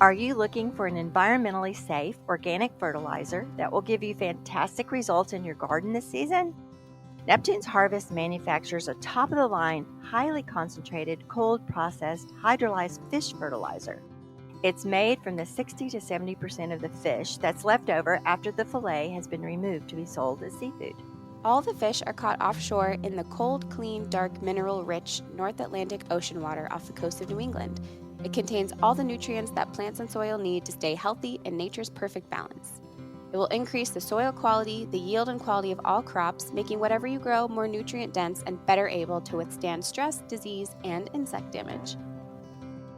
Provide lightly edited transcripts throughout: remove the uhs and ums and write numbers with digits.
Are you looking for an environmentally safe organic fertilizer that will give you fantastic results in your garden this season? Neptune's Harvest manufactures a top-of-the-line, highly concentrated, cold-processed, hydrolyzed fish fertilizer. It's made from the 60 to 70% of the fish that's left over after the fillet has been removed to be sold as seafood. All the fish are caught offshore in the cold, clean, dark, mineral-rich North Atlantic Ocean water off the coast of New England. It contains all the nutrients that plants and soil need to stay healthy in nature's perfect balance. It will increase the soil quality, the yield and quality of all crops, making whatever you grow more nutrient-dense and better able to withstand stress, disease, and insect damage.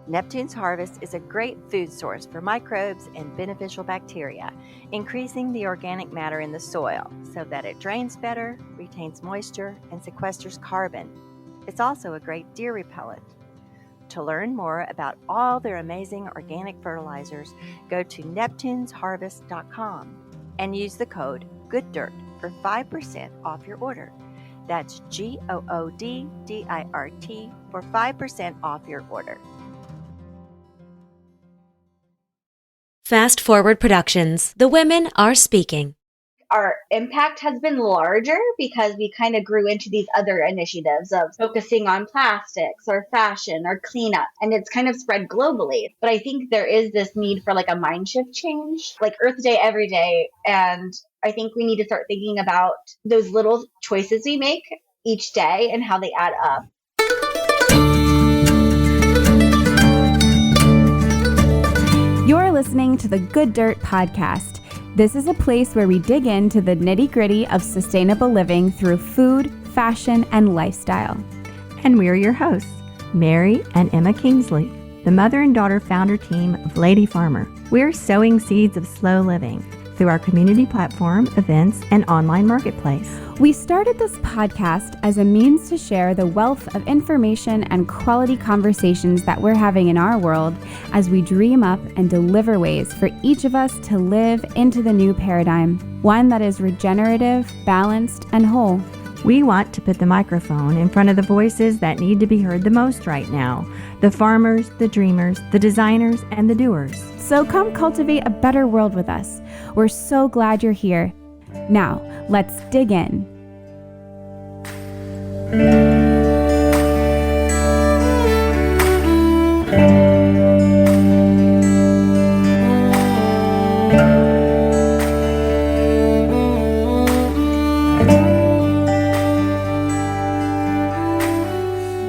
Neptune's Harvest is a great food source for microbes and beneficial bacteria, increasing the organic matter in the soil so that it drains better, retains moisture, and sequesters carbon. It's also a great deer repellent. To learn more about all their amazing organic fertilizers, go to neptunesharvest.com and use the code GOODDIRT for 5% off your order. That's GOODDIRT for 5% off your order. Fast Forward Productions. The women are speaking. Our impact has been larger because we kind of grew into these other initiatives of focusing on plastics or fashion or cleanup, and it's kind of spread globally. But I think there is this need for like a mind shift change, like Earth Day every day. And I think we need to start thinking about those little choices we make each day and how they add up. You're listening to the Good Dirt Podcast. This is a place where we dig into the nitty-gritty of sustainable living through food, fashion, and lifestyle. And we're your hosts, Mary and Emma Kingsley, the mother and daughter founder team of Lady Farmer. We're sowing seeds of slow living through our community platform, events, and online marketplace. We started this podcast as a means to share the wealth of information and quality conversations that we're having in our world as we dream up and deliver ways for each of us to live into the new paradigm, one that is regenerative, balanced, and whole. We want to put the microphone in front of the voices that need to be heard the most right now, the farmers, the dreamers, the designers, and the doers. So come cultivate a better world with us. We're so glad you're here. Now, let's dig in.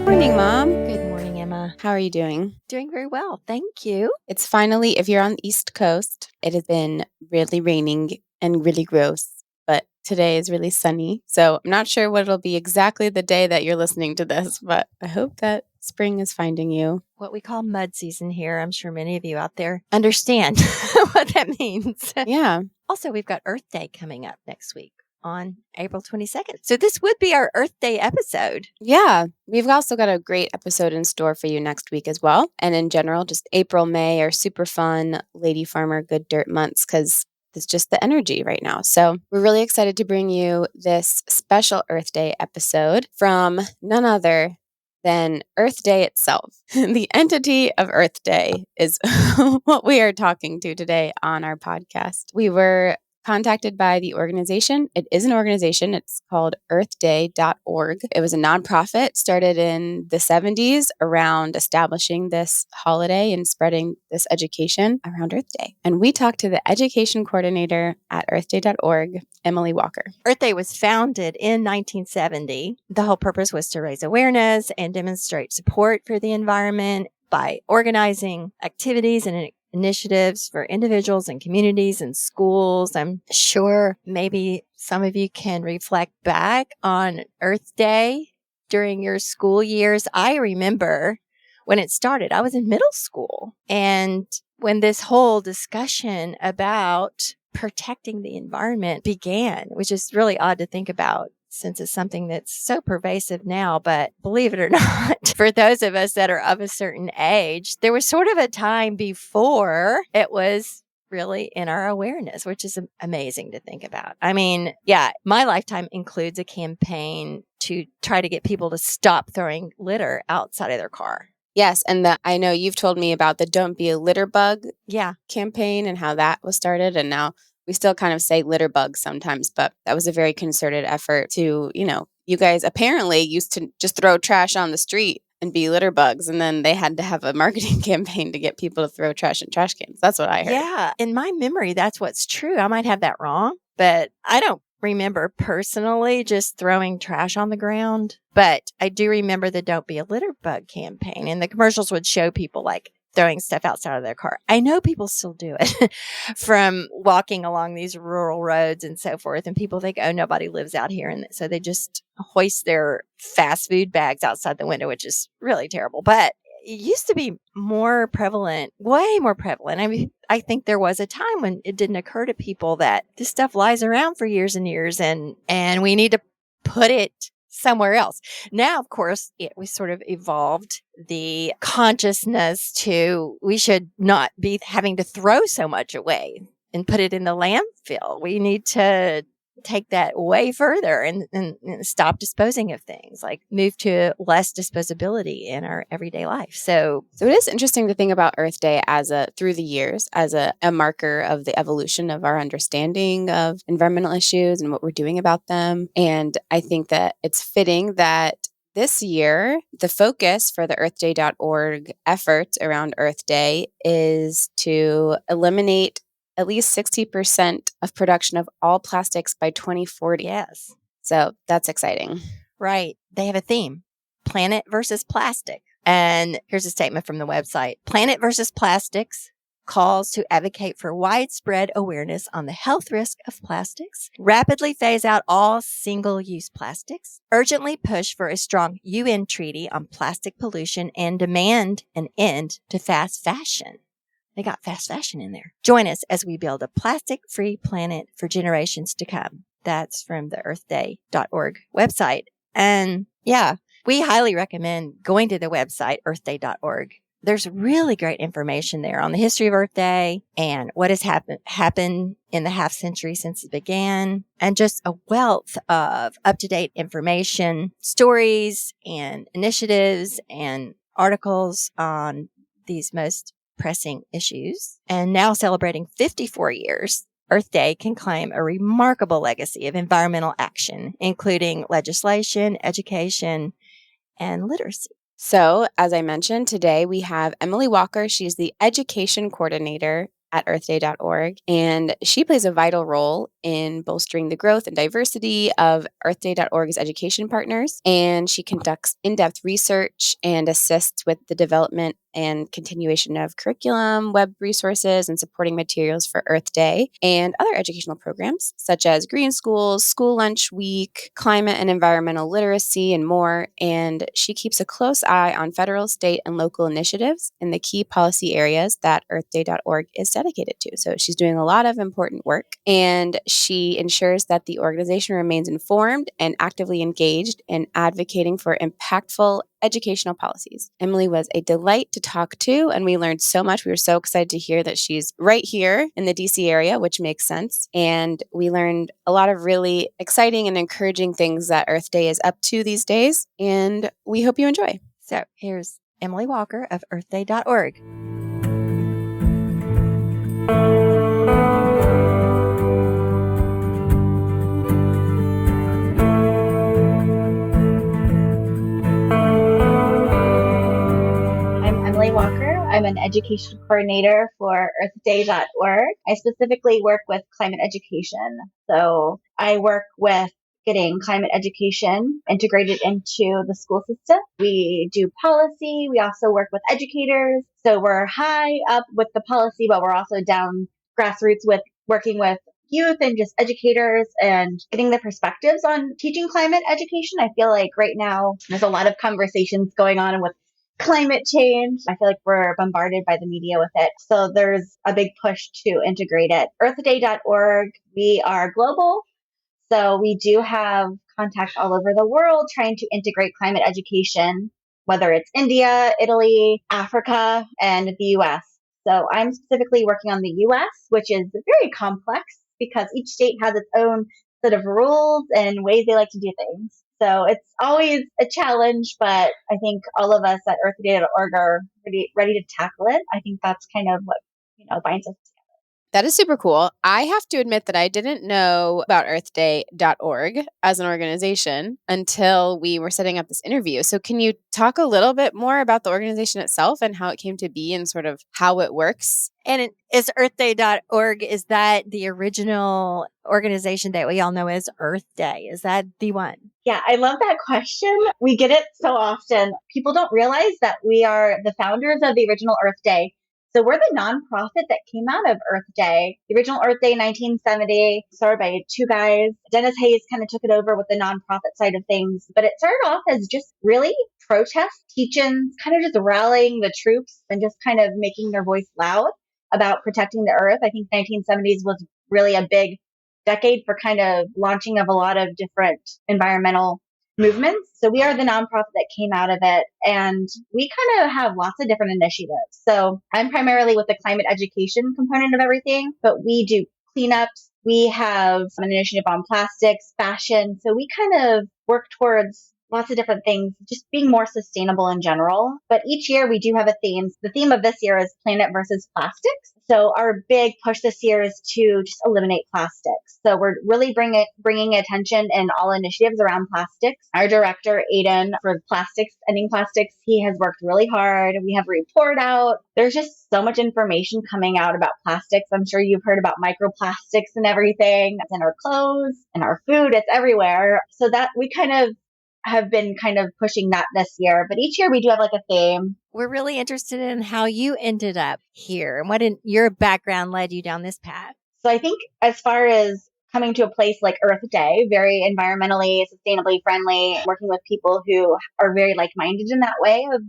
Morning, Mom. Good morning, Emma. How are you doing? Doing very well, thank you. It's finally, if you're on the East Coast, it has been really raining and really gross, but today is really sunny. So I'm not sure what it'll be exactly the day that you're listening to this, but I hope that spring is finding you. What we call mud season here. I'm sure many of you out there understand what that means. Yeah. Also, we've got Earth Day coming up next week on April 22nd. So this would be our Earth Day episode. Yeah. We've also got a great episode in store for you next week as well. And in general, just April, May are super fun Lady Farmer Good Dirt months because it's just the energy right now. So we're really excited to bring you this special Earth Day episode from none other than Earth Day itself. The entity of Earth Day is what we are talking to today on our podcast. We were contacted by the organization. It is an organization. It's called earthday.org. It was a nonprofit started in the 70s around establishing this holiday and spreading this education around Earth Day. And we talked to the education coordinator at earthday.org, Emily Walker. Earth Day was founded in 1970. The whole purpose was to raise awareness and demonstrate support for the environment by organizing activities and initiatives for individuals and communities and schools. I'm sure maybe some of you can reflect back on Earth Day during your school years. I remember when it started, I was in middle school. And when this whole discussion about protecting the environment began, which is really odd to think about, since it's something that's so pervasive now. But believe it or not, for those of us that are of a certain age, there was sort of a time before it was really in our awareness, which is amazing to think about. I mean, yeah, my lifetime includes a campaign to try to get people to stop throwing litter outside of their car. Yes. And I know you've told me about the Don't Be a Litter Bug Yeah. campaign and how that was started. And now we still kind of say litter bug sometimes, but that was a very concerted effort to, you guys apparently used to just throw trash on the street and be litter bugs. And then they had to have a marketing campaign to get people to throw trash in trash cans. That's what I heard. Yeah. In my memory, that's what's true. I might have that wrong, but I don't remember personally just throwing trash on the ground. But I do remember the Don't Be a Litter Bug campaign, and the commercials would show people like throwing stuff outside of their car. I know people still do it from walking along these rural roads and so forth. And people think, oh, nobody lives out here. And so they just hoist their fast food bags outside the window, which is really terrible. But it used to be more prevalent, way more prevalent. I mean, I think there was a time when it didn't occur to people that this stuff lies around for years and years and we need to put it somewhere else. Now, of course, we sort of evolved the consciousness to we should not be having to throw so much away and put it in the landfill. We need to take that way further and stop disposing of things, like move to less disposability in our everyday life. So it is interesting to think about Earth Day through the years as a marker of the evolution of our understanding of environmental issues and what we're doing about them. And I think that it's fitting that this year, the focus for the earthday.org efforts around Earth Day is to eliminate at least 60% of production of all plastics by 2040. Yes. So that's exciting. Right. They have a theme, planet versus plastic. And here's a statement from the website. Planet versus Plastics calls to advocate for widespread awareness on the health risk of plastics, rapidly phase out all single-use plastics, urgently push for a strong UN treaty on plastic pollution, and demand an end to fast fashion. They got fast fashion in there. Join us as we build a plastic-free planet for generations to come. That's from the earthday.org website. And yeah, we highly recommend going to the website, earthday.org. There's really great information there on the history of Earth Day and what has happened in the half century since it began, and just a wealth of up-to-date information, stories and initiatives and articles on these most pressing issues. And now celebrating 54 years, Earth Day can claim a remarkable legacy of environmental action, including legislation, education, and literacy. So, as I mentioned, today we have Emily Walker. She's the education coordinator at earthday.org, and she plays a vital role in bolstering the growth and diversity of earthday.org's education partners. And she conducts in-depth research and assists with the development and continuation of curriculum, web resources, and supporting materials for Earth Day and other educational programs such as Green Schools, School Lunch Week, climate and environmental literacy, and more. And she keeps a close eye on federal, state, and local initiatives in the key policy areas that earthday.org is dedicated to. So she's doing a lot of important work, and she ensures that the organization remains informed and actively engaged in advocating for impactful educational policies. Emily was a delight to talk to, and we learned so much. We were so excited to hear that she's right here in the DC area, which makes sense. And we learned a lot of really exciting and encouraging things that Earth Day is up to these days, and we hope you enjoy. So here's Emily Walker of earthday.org. Walker. I'm an education coordinator for earthday.org. I specifically work with climate education. So I work with getting climate education integrated into the school system. We do policy. We also work with educators. So we're high up with the policy, but we're also down grassroots with working with youth and just educators and getting the perspectives on teaching climate education. I feel like right now there's a lot of conversations going on with climate change. I feel like we're bombarded by the media with it. So there's a big push to integrate it. earthday.org, we are global. So we do have contacts all over the world trying to integrate climate education, whether it's India, Italy, Africa, and the US. So I'm specifically working on the US, which is very complex because each state has its own set of rules and ways they like to do things. So it's always a challenge, but I think all of us at earthday.org are ready to tackle it. I think that's kind of what, binds us. That is super cool. I have to admit that I didn't know about earthday.org as an organization until we were setting up this interview. So can you talk a little bit more about the organization itself and how it came to be and sort of how it works? And is earthday.org, is that the original organization that we all know as Earth Day? Is that the one? Yeah, I love that question. We get it so often. People don't realize that we are the founders of the original Earth Day. So we're the nonprofit that came out of Earth Day. The original Earth Day, 1970, started by two guys. Dennis Hayes kind of took it over with the nonprofit side of things. But it started off as just really protest, teach-ins, kind of just rallying the troops and just kind of making their voice loud about protecting the earth. I think 1970s was really a big decade for kind of launching of a lot of different environmental movements. So we are the nonprofit that came out of it, and we kind of have lots of different initiatives. So I'm primarily with the climate education component of everything, but we do cleanups. We have an initiative on plastics, fashion. So we kind of work towards lots of different things, just being more sustainable in general. But each year we do have a theme. The theme of this year is planet versus plastics. So our big push this year is to just eliminate plastics. So we're really bringing attention in all initiatives around plastics. Our director, Aiden, for plastics, ending plastics, he has worked really hard. We have a report out. There's just so much information coming out about plastics. I'm sure you've heard about microplastics and everything. It's in our clothes and our food. It's everywhere. So that we kind of have been kind of pushing that this year. But each year we do have like a theme. We're really interested in how you ended up here and what in your background led you down this path. So I think as far as coming to a place like Earth Day, very environmentally, sustainably friendly, working with people who are very like-minded in that way of,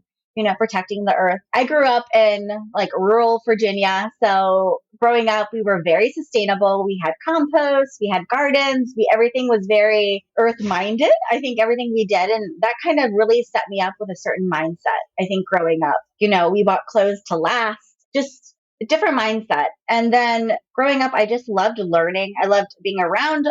protecting the earth. I grew up in like rural Virginia. So growing up, we were very sustainable. We had compost, we had gardens, everything was very earth minded. I think everything we did. And that kind of really set me up with a certain mindset. I think growing up, we bought clothes to last, just a different mindset. And then growing up, I just loved learning. I loved being around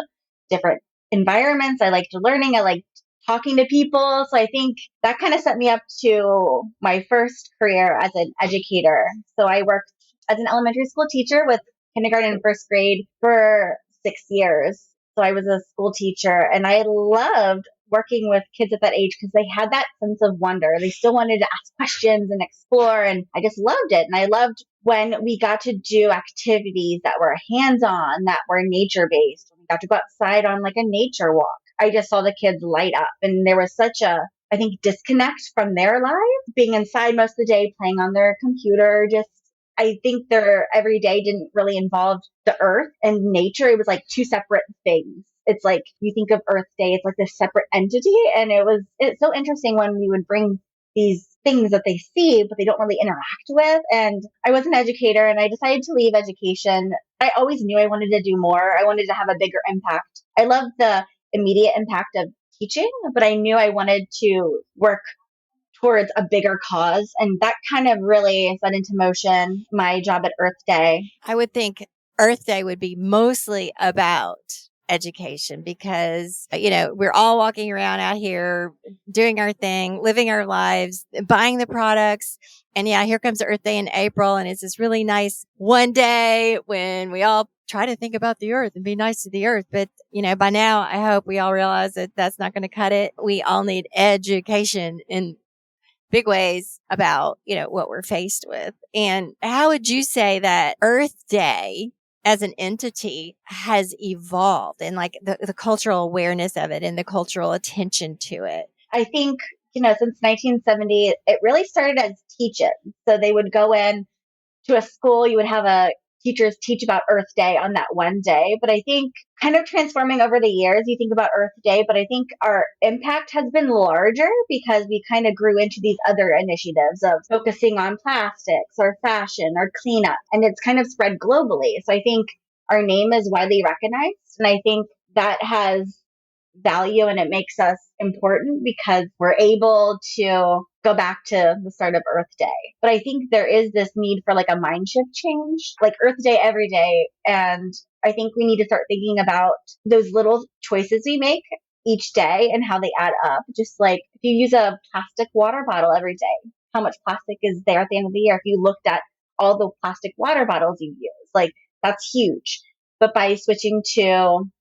different environments. I liked learning. I liked talking to people. So I think that kind of set me up to my first career as an educator. So I worked as an elementary school teacher with kindergarten and first grade for 6 years. So I was a school teacher, and I loved working with kids at that age because they had that sense of wonder. They still wanted to ask questions and explore, and I just loved it. And I loved when we got to do activities that were hands-on, that were nature-based. We got to go outside on like a nature walk. I just saw the kids light up, and there was such a, I think, disconnect from their lives, being inside most of the day, playing on their computer. Just, I think their every day didn't really involve the earth and nature. It was like two separate things. It's like you think of Earth Day, it's like this separate entity. And it's so interesting when we would bring these things that they see, but they don't really interact with. And I was an educator, and I decided to leave education. I always knew I wanted to do more. I wanted to have a bigger impact. I love the immediate impact of teaching, but I knew I wanted to work towards a bigger cause. And that kind of really set into motion my job at Earth Day. I would think Earth Day would be mostly about education because, we're all walking around out here doing our thing, living our lives, buying the products. And yeah, here comes Earth Day in April. And it's this really nice one day when we all try to think about the earth and be nice to the earth. But, by now, I hope we all realize that that's not going to cut it. We all need education in big ways about, what we're faced with. And how would you say that Earth Day as an entity has evolved and like the cultural awareness of it and the cultural attention to it? I think, since 1970, it really started as teach-ins. So they would go in to a school, you would have teachers teach about Earth Day on that one day. But I think kind of transforming over the years, you think about Earth Day, but I think our impact has been larger because we kind of grew into these other initiatives of focusing on plastics or fashion or cleanup, and it's kind of spread globally. So I think our name is widely recognized, and I think that has value and it makes us important because we're able to go back to the start of Earth Day. But I think there is this need for like a mind shift change, like Earth Day every day. And I think we need to start thinking about those little choices we make each day and how they add up. Just like if you use a plastic water bottle every day, how much plastic is there at the end of the year? If you looked at all the plastic water bottles you use, like that's huge. But by switching to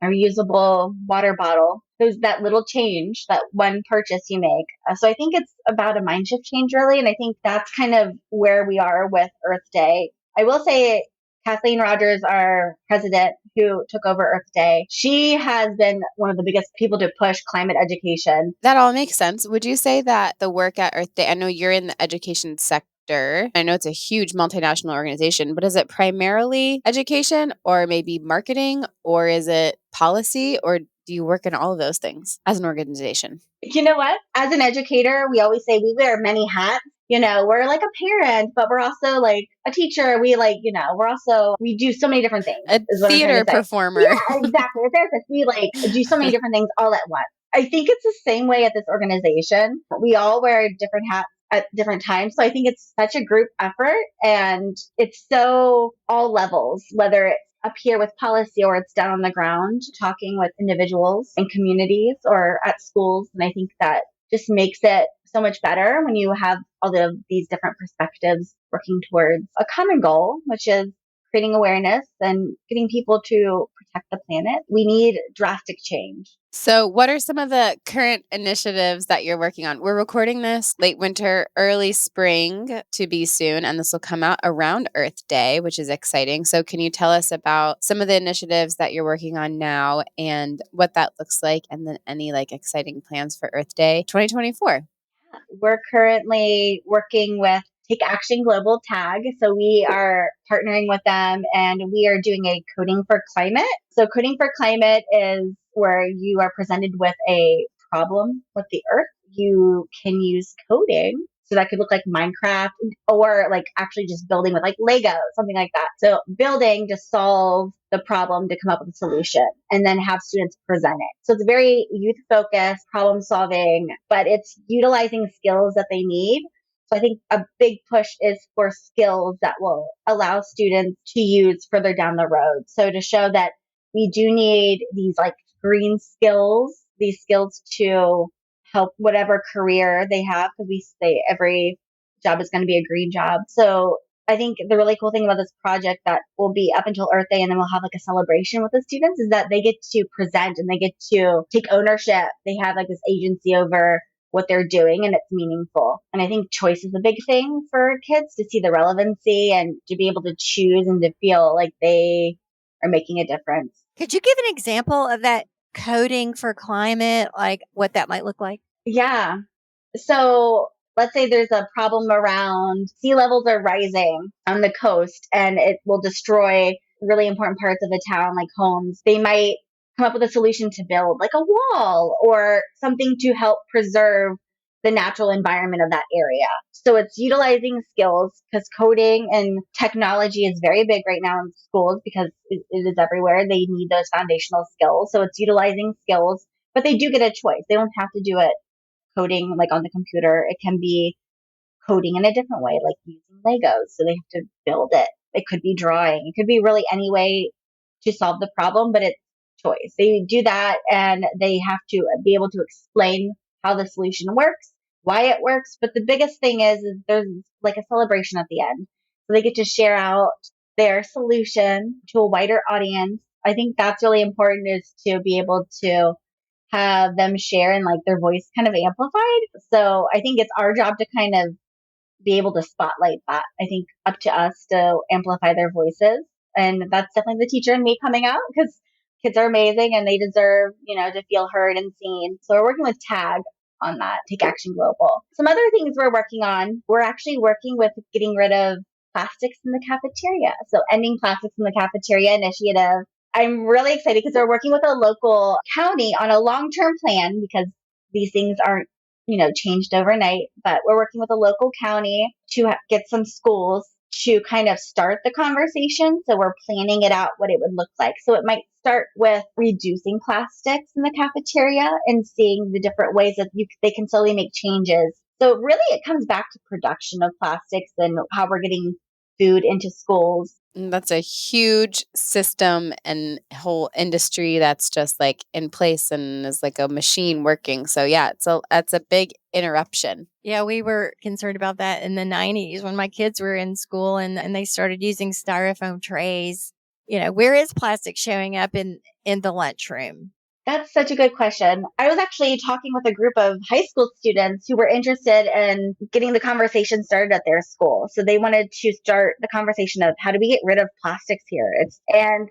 a reusable water bottle, there's that little change, that one purchase you make. So I think it's about a mind shift change, really. And I think that's kind of where we are with Earth Day. I will say Kathleen Rogers, our president who took over Earth Day, she has been one of the biggest people to push climate education. That all makes sense. Would you say that the work at Earth Day, I know you're in the education sector. I know it's a huge multinational organization, but is it primarily education or maybe marketing, or is it policy, or do you work in all of those things as an organization? You know what? As an educator, we always say we wear many hats. We're like a parent, but we're also like a teacher. We we do so many different things. A theater performer. Yeah, exactly. A therapist. We do so many different things all at once. I think it's the same way at this organization. We all wear different hats at different times. So I think it's such a group effort, and it's so all levels, whether it's up here with policy or it's down on the ground talking with individuals and communities or at schools. And I think that just makes it so much better when you have all of these different perspectives working towards a common goal, which is creating awareness and getting people to protect the planet. We need drastic change. So what are some of the current initiatives that you're working on? We're recording this late winter, early spring to be soon, and this will come out around Earth Day, which is exciting. So can you tell us about some of the initiatives that you're working on now and what that looks like, and then any exciting plans for Earth Day 2024? We're currently working with Take Action Global TAG. So we are partnering with them, and we are doing a Coding for Climate. So Coding for Climate is where you are presented with a problem with the earth. You can use coding. So that could look like Minecraft, or actually just building with Lego, something like that. So building to solve the problem, to come up with a solution, and then have students present it. So it's very youth focused, problem solving, but it's utilizing skills that they need. So I think a big push is for skills that will allow students to use further down the road. So to show that we do need these green skills, these skills to help whatever career they have, because we say every job is going to be a green job. So I think the really cool thing about this project that will be up until Earth Day, and then we'll have a celebration with the students, is that they get to present and they get to take ownership. They have this agency over what they're doing, and it's meaningful. And I think choice is a big thing for kids, to see the relevancy and to be able to choose and to feel like they are making a difference. Could you give an example of that coding for climate, what that might look like? Yeah. So let's say there's a problem around sea levels are rising on the coast, and it will destroy really important parts of the town, like homes. They might come up with a solution to build a wall or something to help preserve the natural environment of that area. So it's utilizing skills, because coding and technology is very big right now in schools because it is everywhere. They need those foundational skills. So it's utilizing skills, but they do get a choice. They don't have to do it coding on the computer. It can be coding in a different way, like using Legos. So they have to build it. It could be drawing. It could be really any way to solve the problem, but it's choice. They do that, and they have to be able to explain how the solution works, why it works. But the biggest thing is there's a celebration at the end. So they get to share out their solution to a wider audience. I think that's really important, is to be able to have them share and their voice kind of amplified. So I think it's our job to kind of be able to spotlight that. I think up to us to amplify their voices. And that's definitely the teacher and me coming out, because kids are amazing and they deserve, to feel heard and seen. So we're working with TAG on that, Take Action Global. Some other things we're working on, we're actually working with getting rid of plastics in the cafeteria. So Ending Plastics in the Cafeteria initiative. I'm really excited because we're working with a local county on a long-term plan, because these things aren't, changed overnight. But we're working with a local county to get some schools to kind of start the conversation. So we're planning it out, what it would look like. So it might start with reducing plastics in the cafeteria and seeing the different ways that they can slowly make changes. So really it comes back to production of plastics and how we're getting food into schools. And that's a huge system and whole industry that's just like in place and is like a machine working. So yeah, that's a big interruption. Yeah, we were concerned about that in the 90s when my kids were in school and they started using styrofoam trays. Where is plastic showing up in the lunchroom? That's such a good question. I was actually talking with a group of high school students who were interested in getting the conversation started at their school. So they wanted to start the conversation of how do we get rid of plastics here? And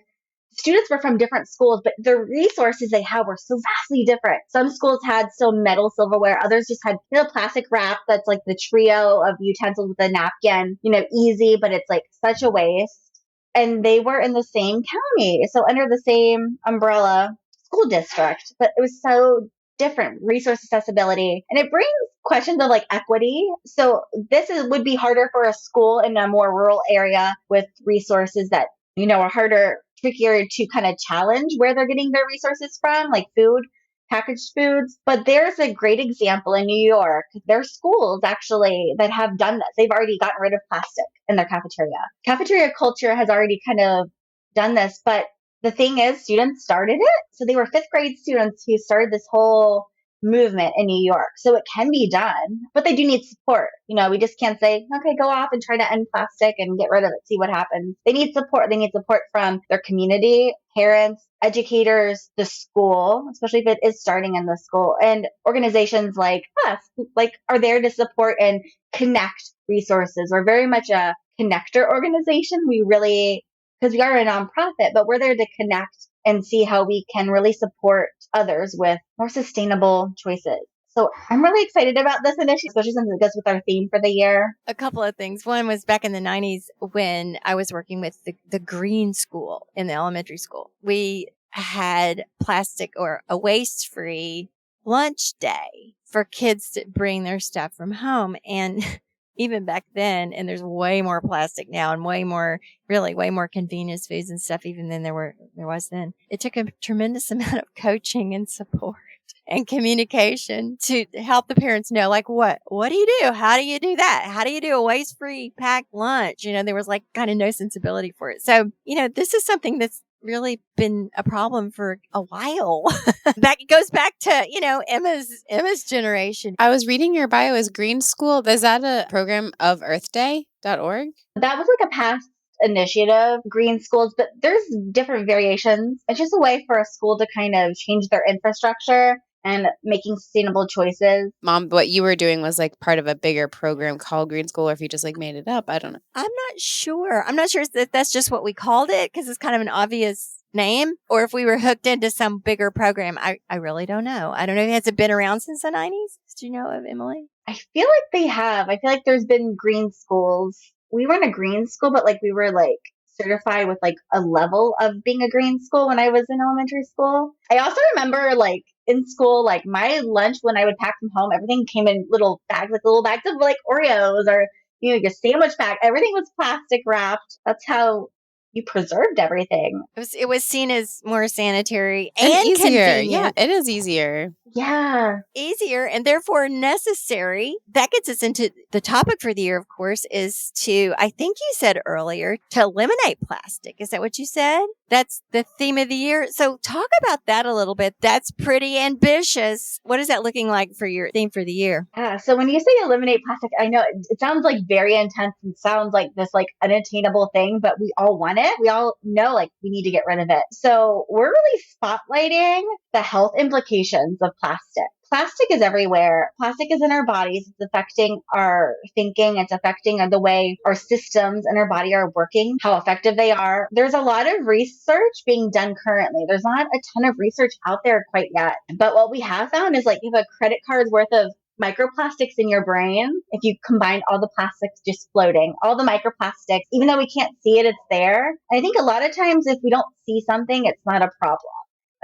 students were from different schools, but the resources they had were so vastly different. Some schools had still metal silverware. Others just had plastic wrap that's like the trio of utensils with a napkin, easy, but it's like such a waste. And they were in the same county, so under the same umbrella school district, but it was so different resource accessibility. And it brings questions of like equity. So would be harder for a school in a more rural area with resources that, are harder, trickier to kind of challenge where they're getting their resources from, like food, packaged foods. But there's a great example in New York. There are schools actually that have done this. They've already gotten rid of plastic in their cafeteria. Cafeteria culture has already kind of done this, but the thing is, students started it. So they were fifth grade students who started this whole movement in New York. So it can be done, but they do need support. We just can't say, okay, go off and try to end plastic and get rid of it, see what happens. They need support. They need support from their community, parents, educators, the school, especially if it is starting in the school, and organizations like us, are there to support and connect resources. We're very much a connector organization. Because we are a nonprofit, but we're there to connect and see how we can really support others with more sustainable choices. So I'm really excited about this initiative, especially since it goes with our theme for the year. A couple of things. One was back in the 90s when I was working with the green school in the elementary school. We had plastic or a waste-free lunch day for kids to bring their stuff from home. And even back then, and there's way more plastic now and way more convenience foods and stuff even than there was then. It took a tremendous amount of coaching and support and communication to help the parents know, like, what do you do? How do you do that? How do you do a waste-free packed lunch? There was like kind of no sensibility for it. So, this is something that's really been a problem for a while. It goes back to, Emma's generation. I was reading your bio as Green School. Is that a program of earthday.org? That was like a past initiative, Green Schools, but there's different variations. It's just a way for a school to kind of change their infrastructure and making sustainable choices. Mom, what you were doing was like part of a bigger program called Green School, or if you just like made it up. I don't know. I'm not sure. I'm not sure if that's just what we called it because it's kind of an obvious name, or if we were hooked into some bigger program. I really don't know. I don't know. Has it been around since the 90s? Do you know of, Emily? I feel like they have. I feel like there's been green schools. We weren't a green school, but like we were like certified with like a level of being a green school when I was in elementary school. I also remember like in school, like my lunch when I would pack from home, everything came in little bags of like Oreos or, your sandwich bag. Everything was plastic wrapped. That's how you preserved everything. It was seen as more sanitary and easier. Convenient. Yeah, it is easier. Yeah. Easier and therefore necessary. That gets us into the topic for the year, of course, is to, I think you said earlier, to eliminate plastic. Is that what you said? That's the theme of the year. So talk about that a little bit. That's pretty ambitious. What is that looking like for your theme for the year? Yeah. So when you say eliminate plastic, I know it sounds like very intense and sounds like this like unattainable thing, but we all want it. We all know like we need to get rid of it. So we're really spotlighting the health implications of plastic. Plastic is everywhere. Plastic is in our bodies. It's affecting our thinking. It's affecting the way our systems in our body are working, how effective they are. There's a lot of research being done currently. There's not a ton of research out there quite yet. But what we have found is like you have a credit card's worth of microplastics in your brain. If you combine all the plastics just floating, all the microplastics, even though we can't see it, it's there. And I think a lot of times if we don't see something, it's not a problem.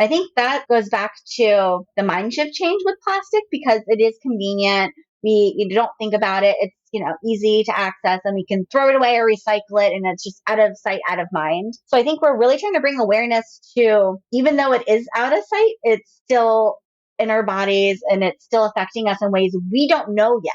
I think that goes back to the mind shift change with plastic because it is convenient. You don't think about it. It's, easy to access and we can throw it away or recycle it and it's just out of sight, out of mind. So I think we're really trying to bring awareness to, even though it is out of sight, it's still in our bodies and it's still affecting us in ways we don't know yet.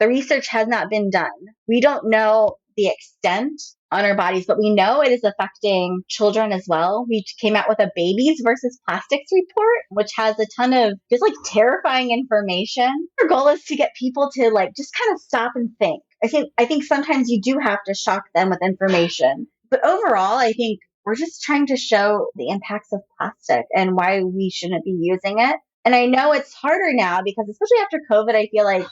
The research has not been done. We don't know the extent on our bodies, but we know it is affecting children as well. We came out with a babies versus plastics report, which has a ton of just like terrifying information. Our goal is to get people to like just kind of stop and think. I think sometimes you do have to shock them with information. But overall, I think we're just trying to show the impacts of plastic and why we shouldn't be using it. And I know it's harder now because especially after COVID, I feel like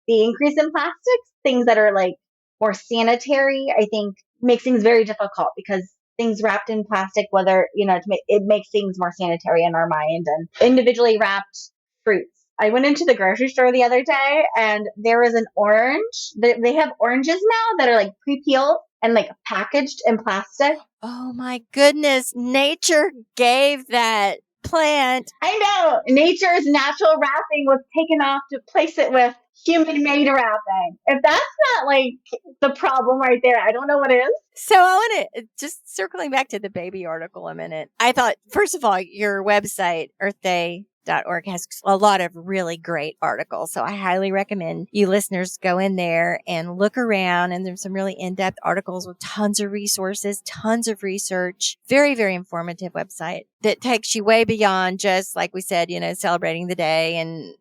the increase in plastics, things that are like more sanitary, I think makes things very difficult because things wrapped in plastic, whether, it makes things more sanitary in our mind, and individually wrapped fruits. I went into the grocery store the other day and there was an orange. They have oranges now that are like pre-peeled and like packaged in plastic. Oh my goodness. Nature gave that plant. I know. Nature's natural wrapping was taken off to place it with human-made wrapping. If that's not like the problem right there, I don't know what is. So I want to just circling back to the baby article a minute. I thought, first of all, your website, earthday.org, has a lot of really great articles. So I highly recommend you listeners go in there and look around. And there's some really in-depth articles with tons of resources, tons of research. Very, very informative website that takes you way beyond just, like we said, celebrating the day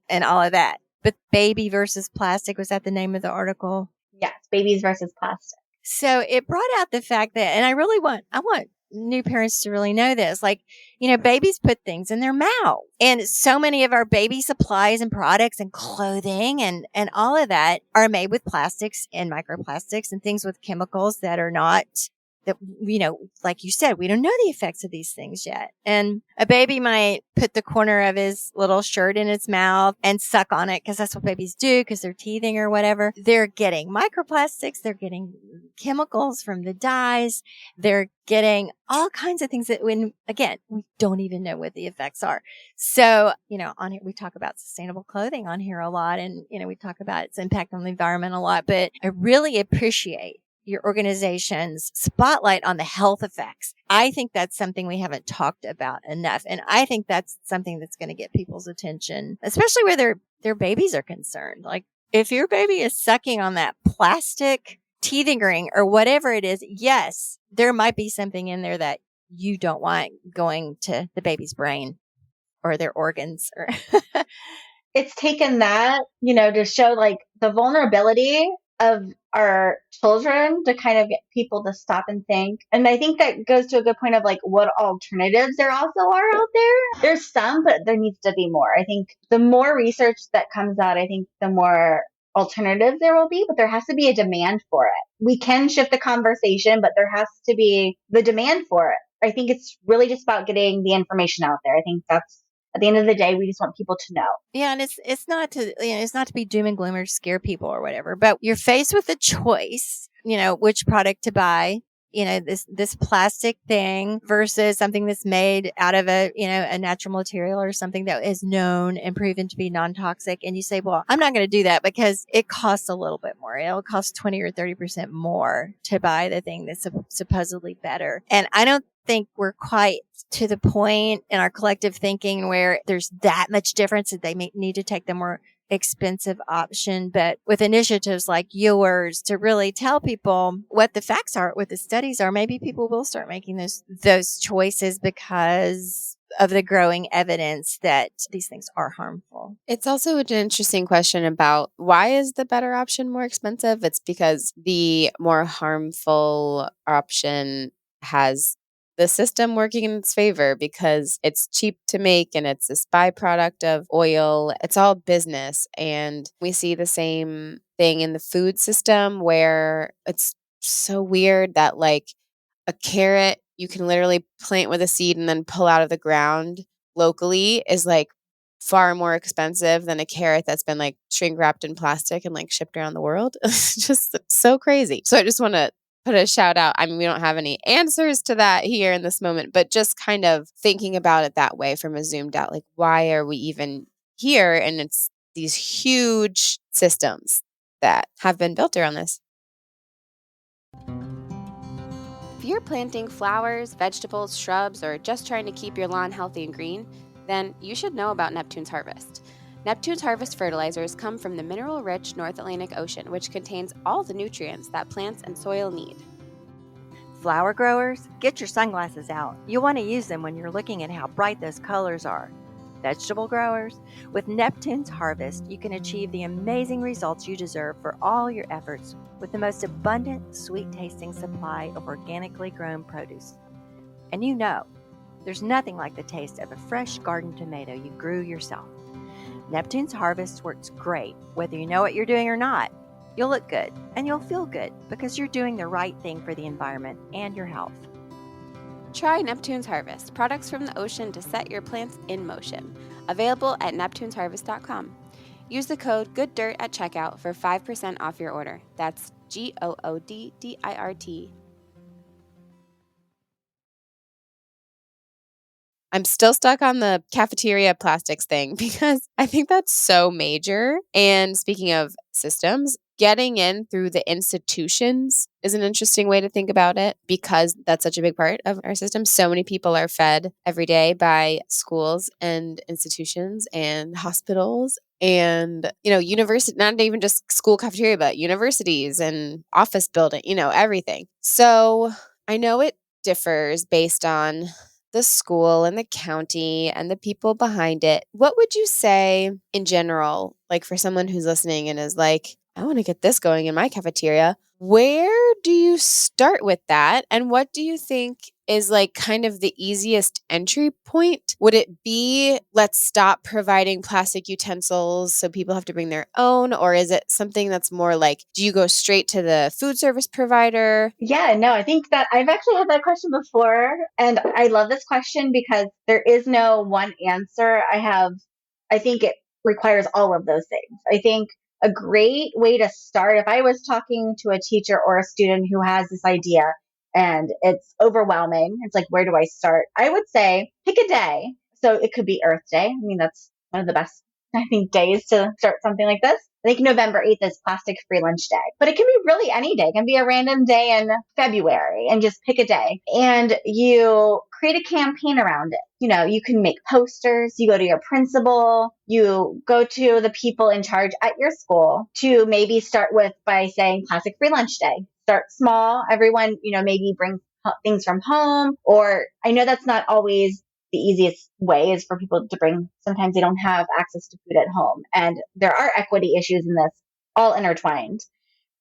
and all of that. But baby versus plastic, was that the name of the article? Yes, babies versus plastic. So it brought out the fact that, and I want new parents to really know this, like, babies put things in their mouth, and so many of our baby supplies and products and clothing and all of that are made with plastics and microplastics and things with chemicals that are not, that, like you said, we don't know the effects of these things yet. And a baby might put the corner of his little shirt in its mouth and suck on it because that's what babies do because they're teething or whatever. They're getting microplastics. They're getting chemicals from the dyes. They're getting all kinds of things that, when, again, we don't even know what the effects are. So, on here, we talk about sustainable clothing on here a lot, and, we talk about its impact on the environment a lot, but I really appreciate your organization's spotlight on the health effects. I think that's something we haven't talked about enough. And I think that's something that's going to get people's attention, especially where their babies are concerned. Like, if your baby is sucking on that plastic teething ring or whatever it is, yes, there might be something in there that you don't want going to the baby's brain or their organs. Or It's taken that, to show like the vulnerability of our children to kind of get people to stop and think. And I think that goes to a good point of like what alternatives there also are out there. There's some, but there needs to be more. I think the more research that comes out, I think the more alternatives there will be, but there has to be a demand for it. We can shift the conversation, but there has to be the demand for it. I think it's really just about getting the information out there. I think that's, at the end of the day, we just want people to know. Yeah, and it's not to it's not to be doom and gloom or scare people or whatever, but you're faced with a choice, which product to buy. This plastic thing versus something that's made out of a natural material or something that is known and proven to be non-toxic. And you say, well, I'm not going to do that because it costs a little bit more. It'll cost 20 or 30% more to buy the thing that's supposedly better. And I don't think we're quite to the point in our collective thinking where there's that much difference that they may need to take the more expensive option. But with initiatives like yours to really tell people what the facts are, what the studies are, maybe people will start making those choices because of the growing evidence that these things are harmful. It's also an interesting question about why is the better option more expensive? It's because the more harmful option has the system working in its favor because it's cheap to make and it's this byproduct of oil. It's all business. And we see the same thing in the food system where it's so weird that like a carrot you can literally plant with a seed and then pull out of the ground locally is like far more expensive than a carrot that's been like shrink wrapped in plastic and like shipped around the world. It's just so crazy. So I just want to put a shout out. I mean, we don't have any answers to that here in this moment, but just kind of thinking about it that way from a zoomed out, like why are we even here? And it's these huge systems that have been built around this. If you're planting flowers, vegetables, shrubs, or just trying to keep your lawn healthy and green, then you should know about Neptune's Harvest. Neptune's Harvest fertilizers come from the mineral-rich North Atlantic Ocean, which contains all the nutrients that plants and soil need. Flower growers, get your sunglasses out. You'll want to use them when you're looking at how bright those colors are. Vegetable growers, with Neptune's Harvest, you can achieve the amazing results you deserve for all your efforts with the most abundant, sweet-tasting supply of organically grown produce. And you know, there's nothing like the taste of a fresh garden tomato you grew yourself. Neptune's Harvest works great, whether you know what you're doing or not. You'll look good and you'll feel good because you're doing the right thing for the environment and your health. Try Neptune's Harvest, products from the ocean to set your plants in motion. Available at neptunesharvest.com. Use the code GOODDIRT at checkout for 5% off your order. That's GOODDIRT. I'm still stuck on the cafeteria plastics thing because I think that's so major. And speaking of systems, getting in through the institutions is an interesting way to think about it because that's such a big part of our system. So many people are fed every day by schools and institutions and hospitals and, university, not even just school cafeteria, but universities and office building, everything. So I know it differs based on the school and the county and the people behind it. What would you say in general, like for someone who's listening and is like, I want to get this going in my cafeteria, where do you start with that? And what do you think is like kind of the easiest entry point? Would it be, let's stop providing plastic utensils so people have to bring their own? Or is it something that's more like, do you go straight to the food service provider? Yeah, no, I think that I've actually had that question before. And I love this question because there is no one answer. I think it requires all of those things. I think a great way to start, if I was talking to a teacher or a student who has this idea and it's overwhelming, it's like, where do I start? I would say pick a day. So it could be Earth Day. I mean, that's one of the best, I think, days to start something like this. I think November 8th is Plastic Free Lunch Day, but it can be really any day. It can be a random day in February and just pick a day and you create a campaign around it. You can make posters, you go to your principal, you go to the people in charge at your school to maybe start with by saying Plastic Free Lunch Day. Start small. Everyone, maybe bring things from home, or I know that's not always the easiest way is for people to bring. Sometimes they don't have access to food at home. And there are equity issues in this, all intertwined.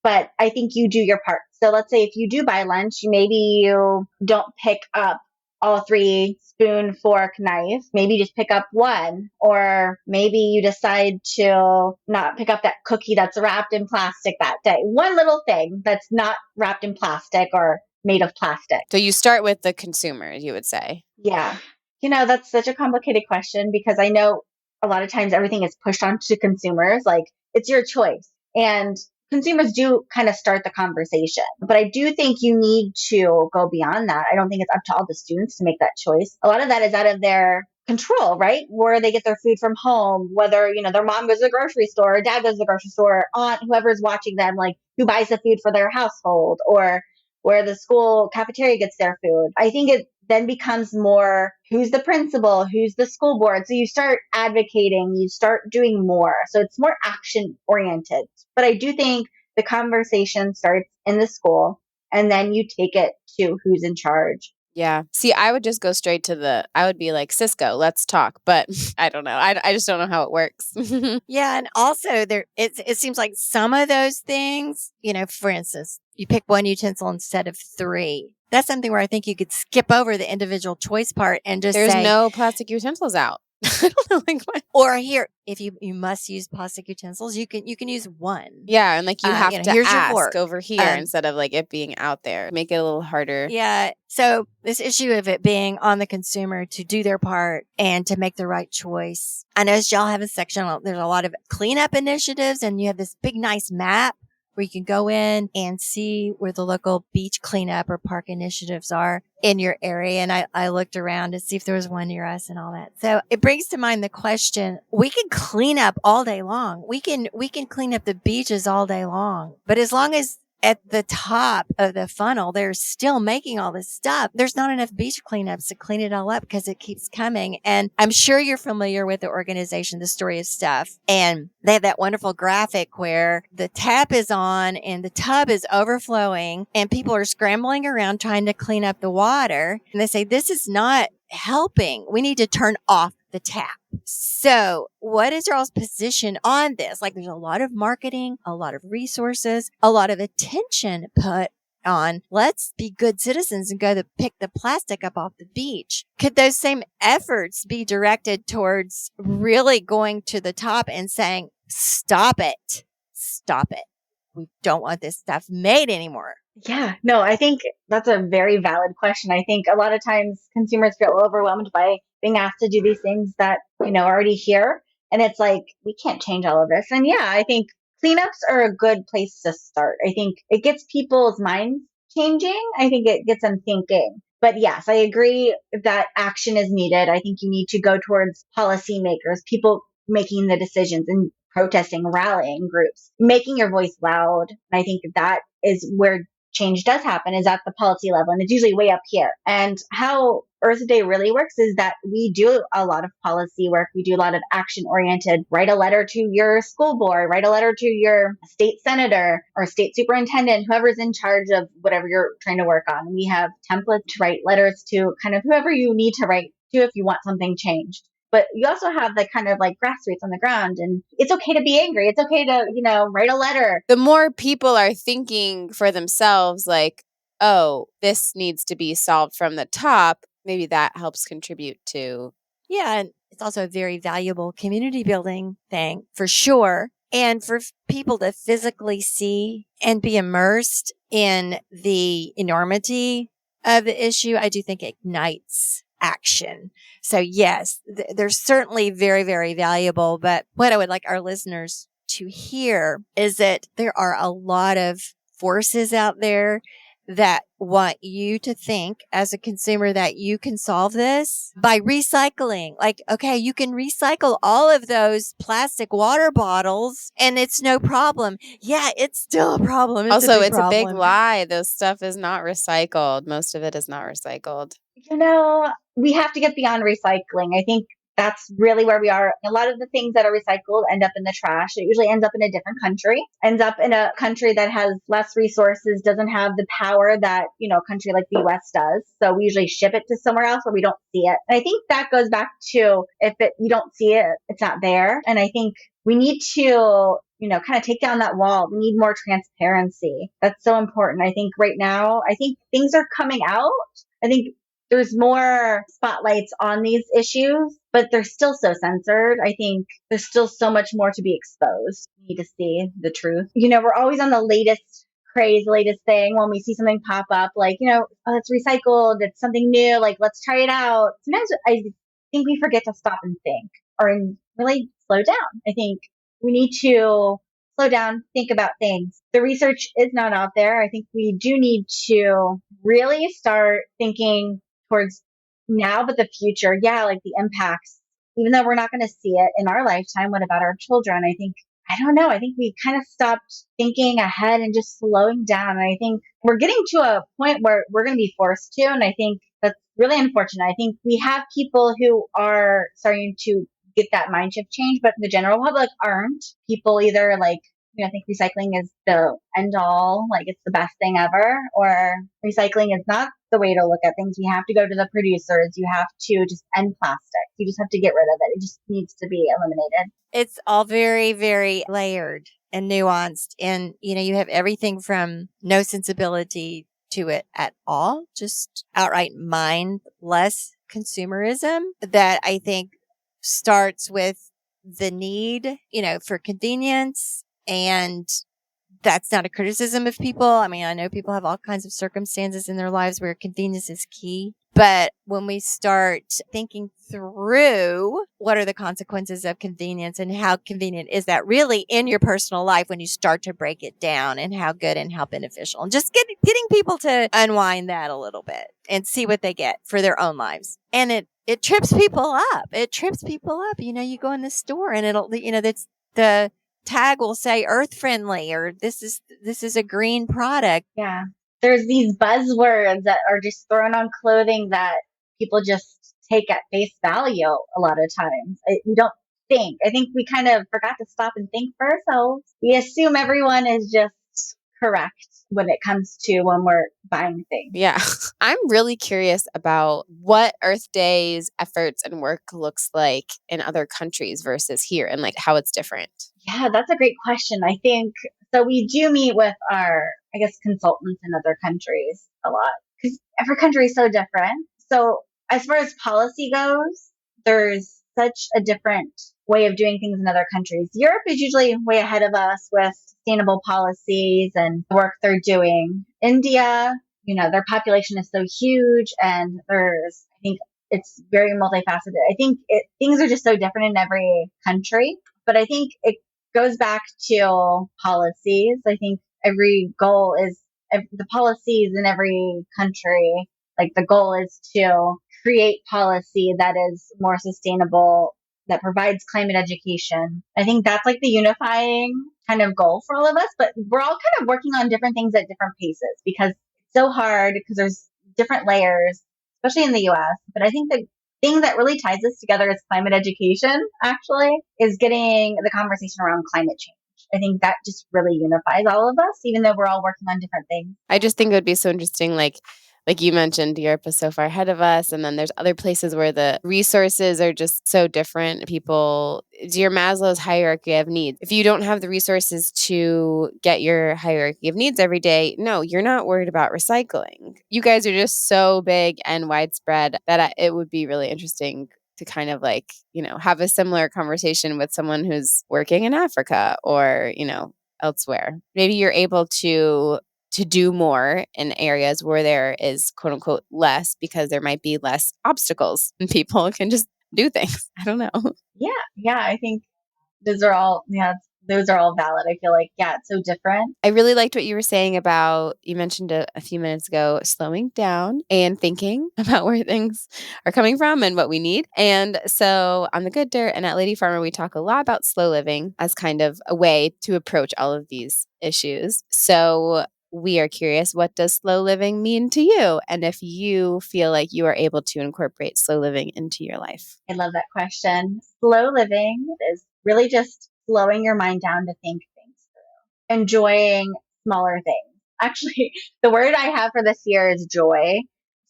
But I think you do your part. So let's say if you do buy lunch, maybe you don't pick up all 3 spoon, fork, knife. Maybe just pick up one. Or maybe you decide to not pick up that cookie that's wrapped in plastic that day. One little thing that's not wrapped in plastic or made of plastic. So you start with the consumer, you would say. Yeah. That's such a complicated question because I know a lot of times everything is pushed onto consumers. Like it's your choice. And consumers do kind of start the conversation. But I do think you need to go beyond that. I don't think it's up to all the students to make that choice. A lot of that is out of their control, right? Where they get their food from home, whether, their mom goes to the grocery store, or dad goes to the grocery store, aunt, whoever's watching them, like who buys the food for their household, or where the school cafeteria gets their food. I think it then becomes more who's the principal, who's the school board. So you start advocating, you start doing more. So it's more action oriented. But I do think the conversation starts in the school and then you take it to who's in charge. Yeah. See, I would just go straight to I would be like, Cisco, let's talk. But I don't know. I just don't know how it works. Yeah. And also it seems like some of those things, for instance, you pick one utensil instead of 3. That's something where I think you could skip over the individual choice part and just There's say, no plastic utensils out. I don't know, like what? Or here, if you must use plastic utensils, you can use one. Yeah, and like you have to here's your ask fork. over here instead of like it being out there. Make it a little harder. Yeah. So this issue of it being on the consumer to do their part and to make the right choice. I know y'all have a section. There's a lot of cleanup initiatives, and you have this big nice map where you can go in and see where the local beach cleanup or park initiatives are in your area. And I looked around to see if there was one near us and all that. So it brings to mind the question, we can clean up all day long. We can clean up the beaches all day long. But as long as at the top of the funnel, they're still making all this stuff. There's not enough beach cleanups to clean it all up because it keeps coming. And I'm sure you're familiar with the organization, The Story of Stuff. And they have that wonderful graphic where the tap is on and the tub is overflowing and people are scrambling around trying to clean up the water. And they say, this is not helping. We need to turn off the tap. So what is y'all's position on this? Like, there's a lot of marketing, a lot of resources, a lot of attention put on let's be good citizens and go to pick the plastic up off the beach. Could those same efforts be directed towards really going to the top and saying, stop it. Stop it. We don't want this stuff made anymore. Yeah, no, I think that's a very valid question. I think a lot of times consumers feel overwhelmed by being asked to do these things that, are already here. And it's like, we can't change all of this. And yeah, I think cleanups are a good place to start. I think it gets people's minds changing. I think it gets them thinking. But yes, I agree that action is needed. I think you need to go towards policymakers, people making the decisions and protesting, rallying groups, making your voice loud. And I think that is where change does happen, is at the policy level, and it's usually way up here. And how Earth Day really works is that we do a lot of policy work. We do a lot of action oriented. Write a letter to your school board, write a letter to your state senator or state superintendent, whoever's in charge of whatever you're trying to work on. We have templates to write letters to kind of whoever you need to write to if you want something changed. But you also have the kind of like grassroots on the ground, and it's okay to be angry. It's okay to, write a letter. The more people are thinking for themselves, like, oh, this needs to be solved from the top, maybe that helps contribute to. Yeah. And it's also a very valuable community building thing for sure. And for people to physically see and be immersed in the enormity of the issue, I do think ignites action. So yes, they're certainly very, very valuable. But what I would like our listeners to hear is that there are a lot of forces out there that want you to think as a consumer that you can solve this by recycling. Like, okay, you can recycle all of those plastic water bottles and it's no problem. Yeah, it's still a problem. It's a big lie. Those stuff is not recycled. Most of it is not recycled. We have to get beyond recycling. I think that's really where we are. A lot of the things that are recycled end up in the trash. It usually ends up in a different country, ends up in a country that has less resources, doesn't have the power that, a country like the US does. So we usually ship it to somewhere else where we don't see it. And I think that goes back to you don't see it, it's not there. And I think we need to kind of take down that wall. We need more transparency. That's so important. I think right now, things are coming out. I think there's more spotlights on these issues, but they're still so censored. I think there's still so much more to be exposed. We need to see the truth. We're always on the latest craze, latest thing. When we see something pop up, like, oh, it's recycled, it's something new, like, let's try it out. Sometimes I think we forget to stop and think or really slow down. I think we need to slow down, think about things. The research is not out there. I think we do need to really start thinking towards now, but the future. Yeah, like the impacts, even though we're not going to see it in our lifetime. What about our children? I don't know. I think we kind of stopped thinking ahead and just slowing down. And I think we're getting to a point where we're going to be forced to. And I think that's really unfortunate. I think we have people who are starting to get that mind shift change, but the general public aren't. People either think recycling is the end all, like it's the best thing ever, or recycling is not the way to look at things. We have to go to the producers. You have to just end plastic. You just have to get rid of it. It just needs to be eliminated. It's all very, very layered and nuanced. And, you have everything from no sensibility to it at all, just outright mindless consumerism that I think starts with the need, for convenience. And that's not a criticism of people. I mean, I know people have all kinds of circumstances in their lives where convenience is key. But when we start thinking through what are the consequences of convenience and how convenient is that really in your personal life when you start to break it down, and how good and how beneficial, and just getting people to unwind that a little bit and see what they get for their own lives. And it trips people up. It trips people up. You go in the store and it'll, that's the tag will say earth friendly or this is a green product. Yeah. There's these buzzwords that are just thrown on clothing that people just take at face value a lot of times. We don't think. I think we kind of forgot to stop and think for ourselves. We assume everyone is just correct when it comes to when we're buying things. Yeah. I'm really curious about what Earth Day's efforts and work looks like in other countries versus here and like how it's different. Yeah, that's a great question. I think so. We do meet with our, I guess, consultants in other countries a lot because every country is so different. So, as far as policy goes, there's such a different way of doing things in other countries. Europe is usually way ahead of us with sustainable policies and the work they're doing. India, their population is so huge and I think it's very multifaceted. I think things are just so different in every country, but I think it goes back to policies. I think every goal is the policies in every country. Like the goal is to create policy that is more sustainable, that provides climate education. I think that's like the unifying kind of goal for all of us, but we're all kind of working on different things at different paces because it's so hard because there's different layers, especially in the US. But I think the thing that really ties us together is climate education, actually, is getting the conversation around climate change. I think that just really unifies all of us, even though we're all working on different things. I just think it would be so interesting, like you mentioned, Europe is so far ahead of us. And then there's other places where the resources are just so different. It's your Maslow's hierarchy of needs. If you don't have the resources to get your hierarchy of needs every day, no, you're not worried about recycling. You guys are just so big and widespread that it would be really interesting to kind of have a similar conversation with someone who's working in Africa or, elsewhere. Maybe you're able to do more in areas where there is quote unquote less because there might be less obstacles and people can just do things. I don't know. Yeah. I think those are all valid. I feel like, it's so different. I really liked what you were saying about, you mentioned a few minutes ago, slowing down and thinking about where things are coming from and what we need. And so on The Good Dirt and at Lady Farmer, we talk a lot about slow living as kind of a way to approach all of these issues. So we are curious, what does slow living mean to you? And if you feel like you are able to incorporate slow living into your life. I love that question. Slow living is really just slowing your mind down to think things through, enjoying smaller things. Actually, the word I have for this year is joy.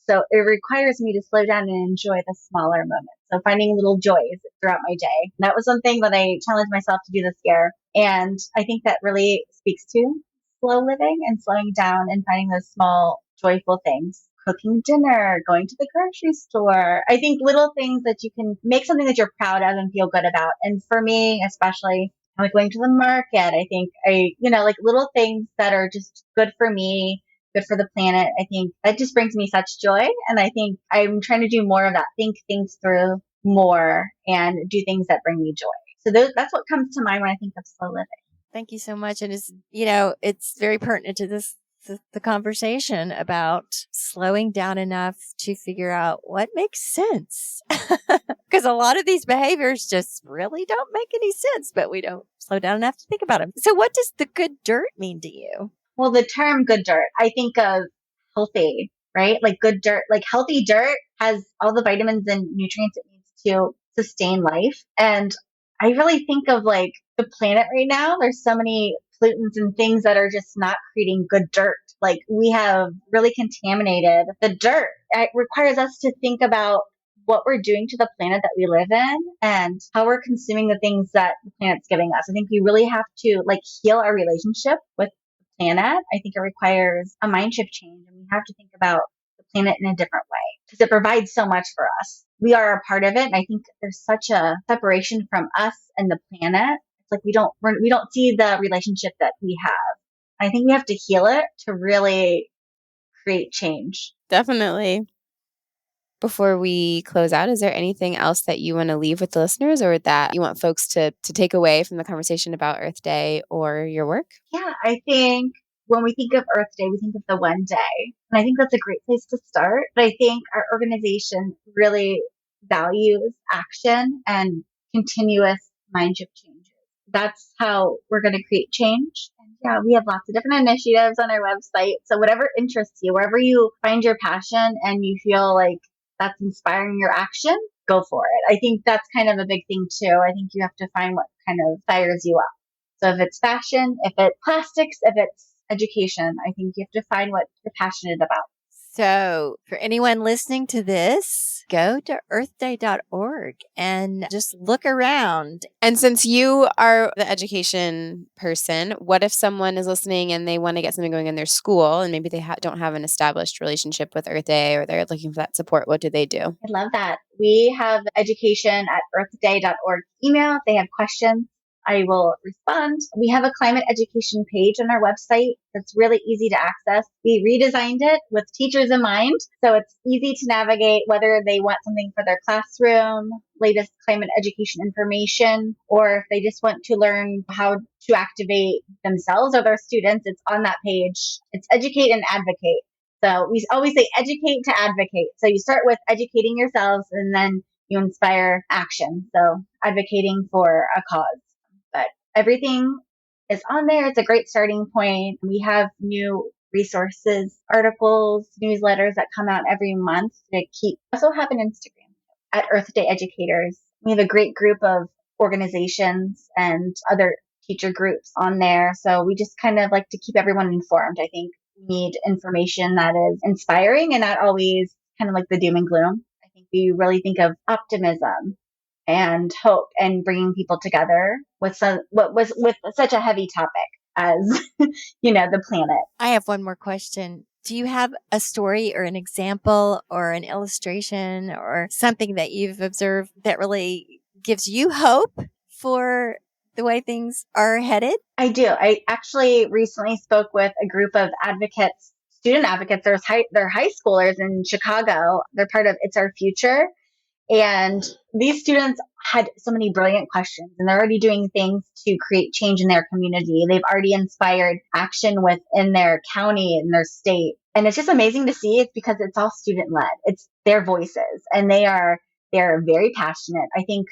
So it requires me to slow down and enjoy the smaller moments. So finding little joys throughout my day. And that was something that I challenged myself to do this year. And I think that really speaks to slow living and slowing down and finding those small, joyful things. Cooking dinner, going to the grocery store. I think little things that you can make something that you're proud of and feel good about. And for me, especially, like going to the market, I think like little things that are just good for me, good for the planet. I think that just brings me such joy. And I think I'm trying to do more of that. Think things through more and do things that bring me joy. So that's what comes to mind when I think of slow living. Thank you so much. And it's very pertinent to the conversation about slowing down enough to figure out what makes sense. Because a lot of these behaviors just really don't make any sense, but we don't slow down enough to think about them. So what does the good dirt mean to you? Well, the term good dirt, I think of healthy, right? Like good dirt, like healthy dirt has all the vitamins and nutrients it needs to sustain life. And I really think of like the planet right now. There's so many pollutants and things that are just not creating good dirt. Like we have really contaminated the dirt. It requires us to think about what we're doing to the planet that we live in and how we're consuming the things that the planet's giving us. I think we really have to heal our relationship with the planet. I think it requires a mind shift change, and we have to think about the planet in a different way because it provides so much for us. We are a part of it. And I think there's such a separation from us and the planet. It's like we don't see the relationship that we have. I think we have to heal it to really create change. Definitely. Before we close out, is there anything else that you want to leave with the listeners or that you want folks to take away from the conversation about Earth Day or your work? Yeah, I think when we think of Earth Day, we think of the one day. And I think that's a great place to start. But I think our organization really values action and continuous mind shift changes. that's how we're going to create change. And yeah, we have lots of different initiatives on our website. So whatever interests you, wherever you find your passion and you feel like that's inspiring your action, go for it. I think that's kind of a big thing too. I think you have to find what kind of fires you up. So if it's fashion, if it's plastics, if it's education, I think you have to find what you're passionate about. So for anyone listening to this, go to earthday.org and just look around. And since you are the education person, what if someone is listening and they want to get something going in their school and maybe they don't have an established relationship with Earth Day or they're looking for that support? What do they do? I love that. We have education at earthday.org email. If they have questions, I will respond. We have a climate education page on our website that's really easy to access. We redesigned it with teachers in mind, so it's easy to navigate whether they want something for their classroom, latest climate education information, or if they just want to learn how to activate themselves or their students. It's on that page. It's educate and advocate. So we always say educate to advocate. So you start with educating yourselves and then you inspire action. So advocating for a cause. But everything is on there. It's a great starting point. We have new resources, articles, newsletters that come out every month to keep. We also have an Instagram at Earth Day Educators. We have a great group of organizations and other teacher groups on there. So we just kind of like to keep everyone informed. I think we need information that is inspiring and not always kind of like the doom and gloom. I think we really think of optimism and hope and bringing people together with such a heavy topic as, the planet. I have one more question. Do you have a story or an example or an illustration or something that you've observed that really gives you hope for the way things are headed? I do. I actually recently spoke with a group of advocates, student advocates. They're high schoolers in Chicago. They're part of It's Our Future. And these students had so many brilliant questions, and they're already doing things to create change in their community. They've already inspired action within their county and their state. And it's just amazing to see. It's because it's all student led. It's their voices, and they're very passionate. I think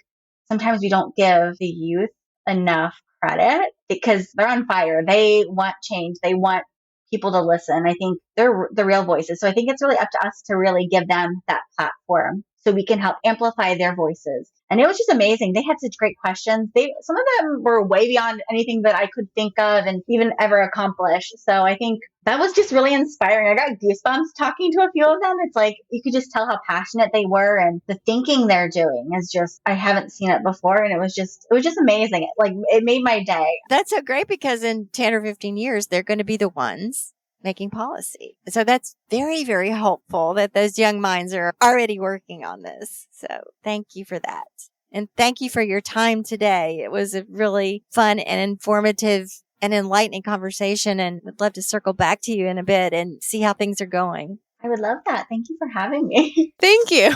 sometimes we don't give the youth enough credit because they're on fire. They want change. They want people to listen. I think they're the real voices. So I think it's really up to us to really give them that platform so we can help amplify their voices. And it was just amazing. They had such great questions. Some of them were way beyond anything that I could think of and even ever accomplish. So I think that was just really inspiring. I got goosebumps talking to a few of them. It's like you could just tell how passionate they were, and the thinking they're doing is just, I haven't seen it before. And it was just amazing. It made my day. That's so great because in 10 or 15 years, they're going to be the ones making policy. So that's very, very hopeful that those young minds are already working on this. So thank you for that. And thank you for your time today. It was a really fun and informative and enlightening conversation, and would love to circle back to you in a bit and see how things are going. I would love that. Thank you for having me. Thank you.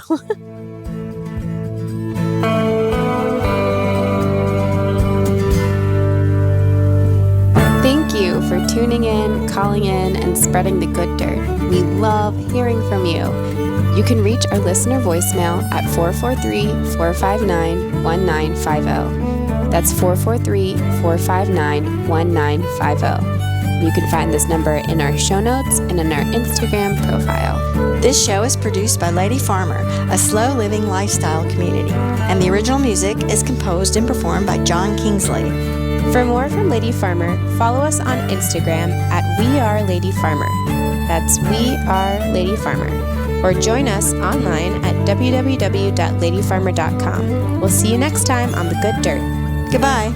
Thank you for tuning in, calling in, and spreading the good dirt. We love hearing from you. You can reach our listener voicemail at 443-459-1950. That's 443-459-1950. You can find this number in our show notes and in our Instagram profile. This show is produced by Lady Farmer, a slow living lifestyle community, and the original music is composed and performed by John Kingsley. For more from Lady Farmer, follow us on Instagram at We Are Lady Farmer. That's We Are Lady Farmer. Or join us online at www.ladyfarmer.com. We'll see you next time on The Good Dirt. Goodbye.